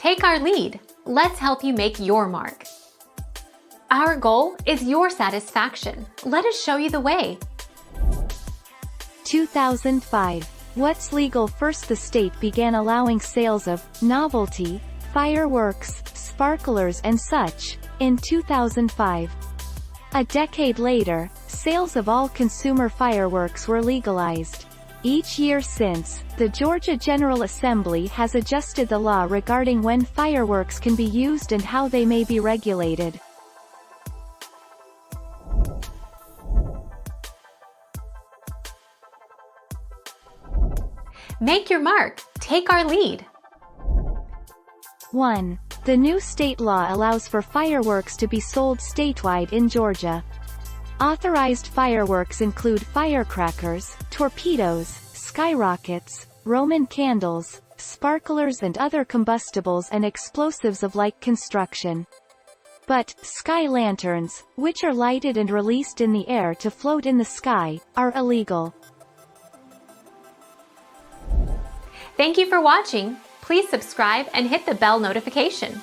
Take our lead. Let's help you make your mark. Our goal is your satisfaction. Let us show you the way. 2005. What's legal? First, the state began allowing sales of novelty fireworks, sparklers and such in 2005. A decade later, sales of all consumer fireworks were legalized. Each year since, the Georgia General Assembly has adjusted the law regarding when fireworks can be used and how they may be regulated. Make your mark. Take our lead. 1. The new state law allows for fireworks to be sold statewide in Georgia. Authorized fireworks include firecrackers, torpedoes, skyrockets, Roman candles, sparklers and other combustibles and explosives of like construction. But, sky lanterns, which are lighted and released in the air to float in the sky, are illegal. Thank you for watching. Please subscribe and hit the bell notification.